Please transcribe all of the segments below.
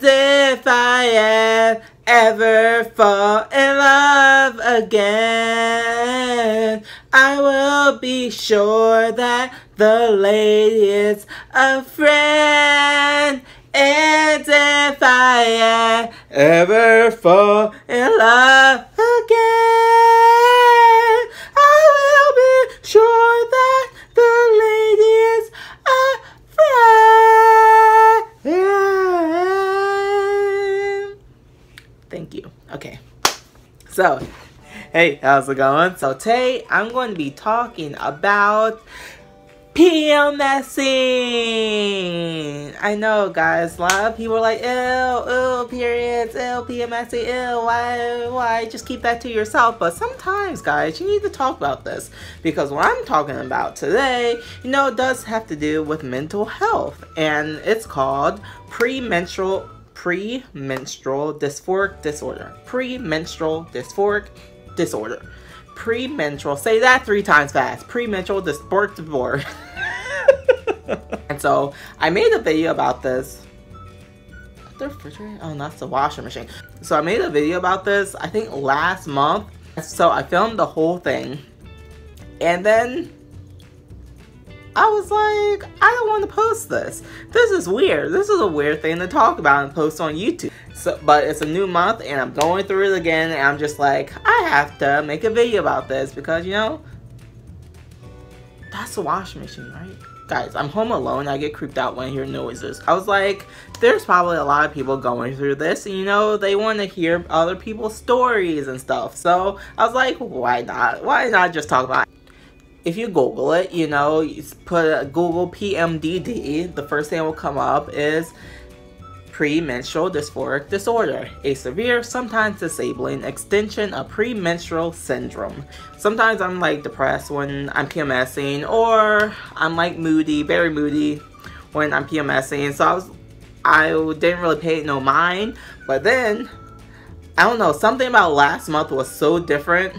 And if I ever fall in love again, I will be sure that the lady is a friend. And if I ever fall in love again, I will be sure that the lady is a friend. Thank you. Okay. So, hey, how's it going? So today I'm going to be talking about PMSing. I know, guys, a lot of people are like, ew, periods, ew, PMSing, ew, why, just keep that to yourself. But sometimes, guys, you need to talk about this, because what I'm talking about today, you know, does have to do with mental health, and it's called premenstrual dysphoric disorder. Premenstrual dysphoric disorder. Premenstrual, say that 3 times fast. Premenstrual dysphoric disorder. And so I made a video about this. The refrigerator? Oh, that's the washing machine. So I made a video about this, I think last month. So I filmed the whole thing, and then I was like, I don't want to post this. This is weird. This is a weird thing to talk about and post on YouTube. So, but it's a new month and I'm going through it again, and I'm just like, I have to make a video about this because, you know, that's the washing machine, right? Guys, I'm home alone. I get creeped out when I hear noises. I was like, there's probably a lot of people going through this, and you know, they want to hear other people's stories and stuff. So I was like, why not? Why not just talk about it? If you Google it, you know, you put Google PMDD, the first thing that will come up is premenstrual dysphoric disorder, a severe, sometimes disabling extension of premenstrual syndrome. Sometimes I'm like depressed when I'm PMSing, or I'm like moody, very moody when I'm PMSing. So I didn't really pay no mind, but then I don't know, something about last month was so different.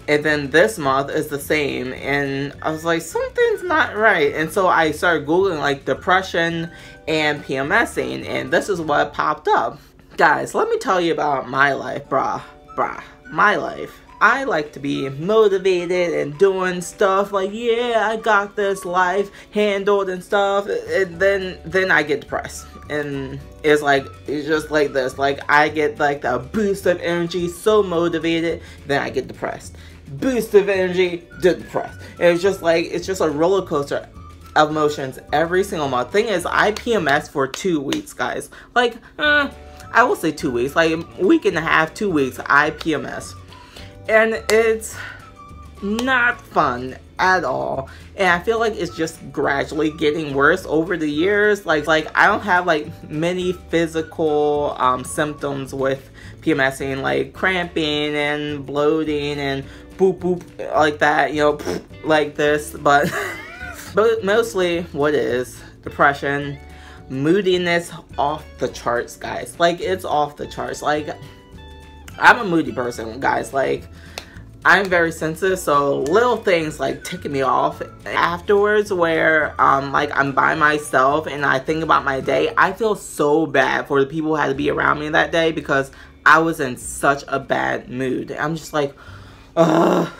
And then this month is the same, and I was like, something's not right. And so I started Googling like depression and PMSing, and this is what popped up. Guys, let me tell you about my life, my life. I like to be motivated and doing stuff like, yeah, I got this life handled and stuff, and then I get depressed. And it's just like this, like I get like the boost of energy, so motivated, then I get depressed. Boost of energy, depressed. And it's just a roller coaster of emotions every single month. Thing is, I PMS for 2 weeks, guys. Like, I will say 2 weeks, like a week and a half, 2 weeks, I PMS. And it's not fun at all. And I feel like it's just gradually getting worse over the years. Like I don't have like many physical symptoms with PMSing, like cramping and bloating and boop boop like that, you know, like this, but mostly what is depression, moodiness off the charts, guys. Like, it's off the charts. Like, I'm a moody person, guys. Like, I'm very sensitive, so little things like ticking me off afterwards, where like I'm by myself and I think about my day. I feel so bad for the people who had to be around me that day because I was in such a bad mood. I'm just like, ugh.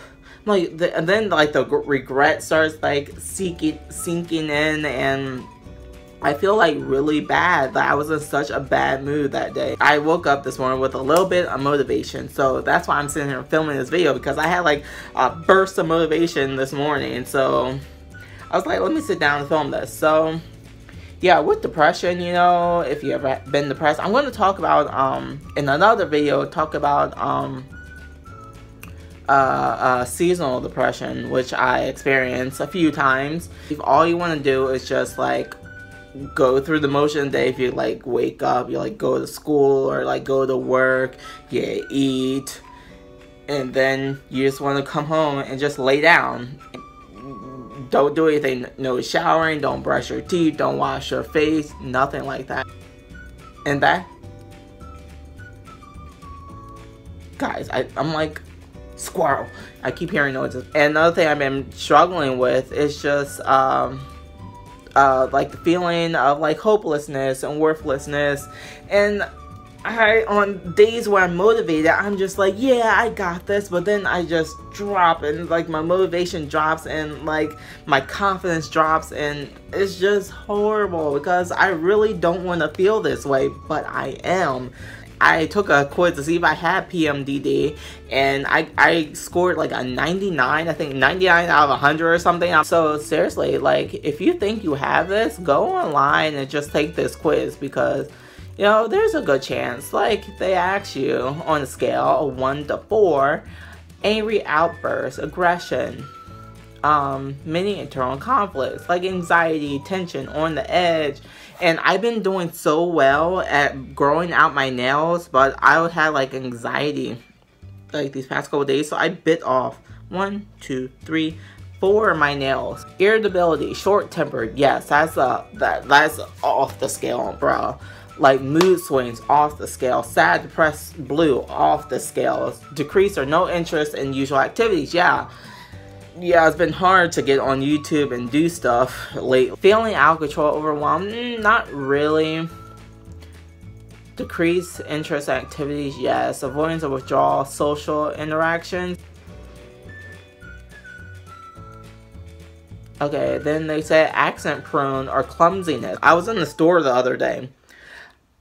Like, and then like the regret starts like sinking in, and I feel like really bad that I was in such a bad mood that day. I woke up this morning with a little bit of motivation, so that's why I'm sitting here filming this video, because I had like a burst of motivation this morning. So I was like, let me sit down and film this. So yeah, with depression, you know, if you ever been depressed, I'm going to talk about in another video, talk about seasonal depression, which I experienced a few times. If all you want to do is just like go through the motion day, if you like wake up, you like go to school or like go to work, you eat, and then you just want to come home and just lay down. Don't do anything, no showering, don't brush your teeth, don't wash your face, nothing like that. And that, guys, I'm like squirrel. I keep hearing noises. And another thing I've been struggling with is just like the feeling of like hopelessness and worthlessness. And on days where I'm motivated, I'm just like, yeah, I got this, but then I just drop, and like my motivation drops, and like my confidence drops, and it's just horrible because I really don't want to feel this way, but I am. I took a quiz to see if I had PMDD, and I scored like a 99, I think 99 out of 100 or something. So seriously, like, if you think you have this, go online and just take this quiz, because you know, there's a good chance, like, they ask you on a scale of 1 to 4, angry outbursts, aggression, many internal conflicts, like anxiety, tension, on the edge. And I've been doing so well at growing out my nails, but I would have, like, anxiety, like, these past couple days, so I bit off 1, 2, 3, 4 of my nails. Irritability, short-tempered, yes, that's off the scale, bro. Like, mood swings, off the scale. Sad, depressed, blue, off the scales. Decrease or no interest in usual activities. Yeah, it's been hard to get on YouTube and do stuff lately. Feeling out of control, overwhelmed, not really. Decrease interest in activities, yes. Avoidance of withdrawal, social interactions. Okay, then they said accent prone or clumsiness. I was in the store the other day.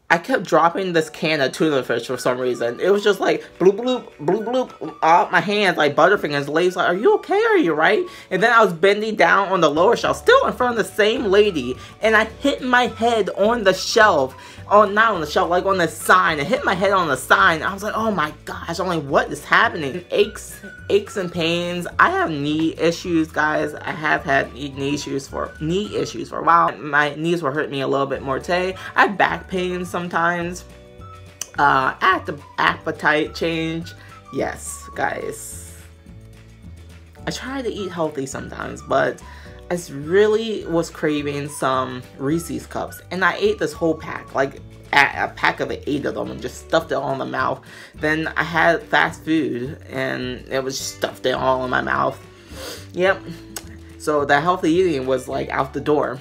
I kept dropping this can of tuna fish for some reason. It was just like bloop bloop bloop bloop out my hands like Butterfingers. The lady's like, "Are you okay? Are you right?" And then I was bending down on the lower shelf, still in front of the same lady, and I hit my head on the shelf. Oh, not on the shelf, like on the sign. I hit my head on the sign. I was like, oh my gosh. I'm like, what is happening? Aches and pains. I have knee issues, guys. I have had knee issues for a while. My knees were hurting me a little bit more today. I have back pain sometimes. Active appetite change. Yes, guys. I try to eat healthy sometimes, but I really was craving some Reese's Cups, and I ate this whole pack, like a pack of 8 of them, and just stuffed it all in my mouth. Then I had fast food, and it was just stuffed it all in my mouth. Yep. So that healthy eating was like out the door.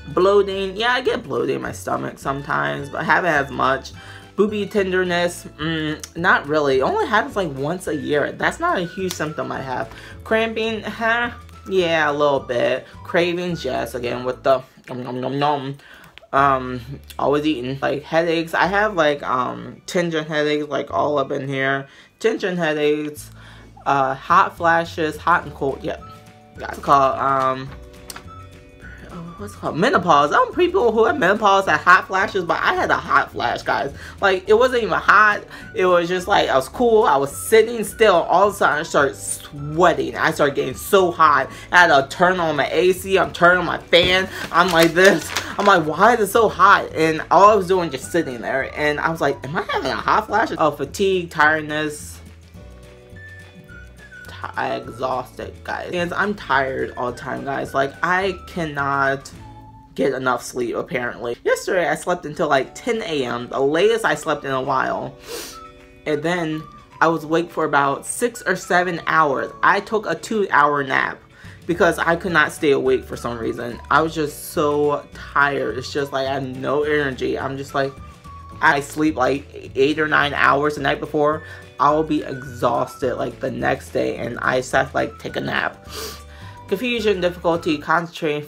Bloating, yeah, I get bloating in my stomach sometimes, but I haven't as much. Booby tenderness, not really. It only happens like once a year. That's not a huge symptom I have. Cramping, yeah, a little bit. Cravings, yes, again, with the nom nom nom. Always eating. Like, headaches, I have like, tension headaches, like, all up in here. Tension headaches, hot flashes, hot and cold, yeah. That's called, what's it called? Menopause. Some people who have menopause have hot flashes, but I had a hot flash, guys. Like, it wasn't even hot. It was just like, I was cool. I was sitting still. All of a sudden, I started sweating. I started getting so hot. I had to turn on my AC. I'm turning on my fan. I'm like this. I'm like, why is it so hot? And all I was doing just sitting there. And I was like, am I having a hot flash? Oh, fatigue, tiredness. Exhausted, guys. And I'm tired all the time, guys. Like, I cannot get enough sleep, apparently. Yesterday, I slept until like 10 a.m. The latest I slept in a while. And then I was awake for about 6 or 7 hours. I took a 2-hour nap because I could not stay awake for some reason. I was just so tired. It's just like I have no energy. I'm just like, I sleep like 8 or 9 hours the night before. I'll be exhausted like the next day, and I just have to like take a nap. Confusion, difficulty, concentrating,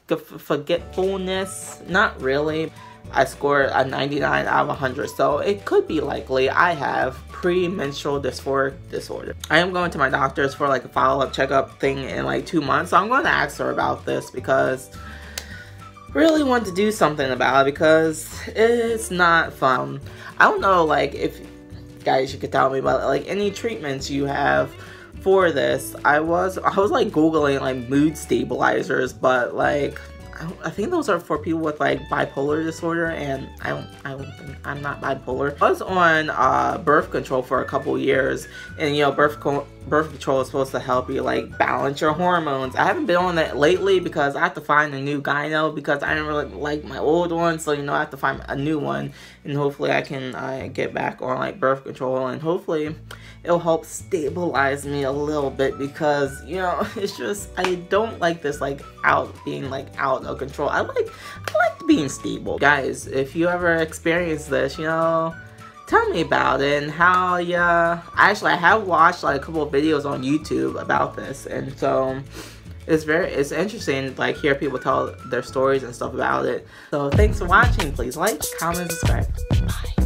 forgetfulness, not really. I scored a 99 out of 100, so it could be likely I have premenstrual dysphoric disorder. I am going to my doctor's for like a follow-up checkup thing in like 2 months, so I'm going to ask her about this because I really want to do something about it because it's not fun. I don't know, like, if guys, you could tell me about like any treatments you have for this. I was like googling like mood stabilizers, but like I think those are for people with like bipolar disorder, and I don't think I'm not bipolar. I was on birth control for a couple years, and you know, birth birth control is supposed to help you like balance your hormones. I haven't been on that lately because I have to find a new gyno because I didn't really like my old one, so you know I have to find a new one, and hopefully I can get back on like birth control, and hopefully it'll help stabilize me a little bit because you know it's just I don't like this like being out of control. I like being stable. Guys, if you ever experience this, you know, tell me about it and how actually I have watched like a couple of videos on YouTube about this, and so it's interesting like hear people tell their stories and stuff about it. So thanks for watching. Please like, comment, subscribe. Bye.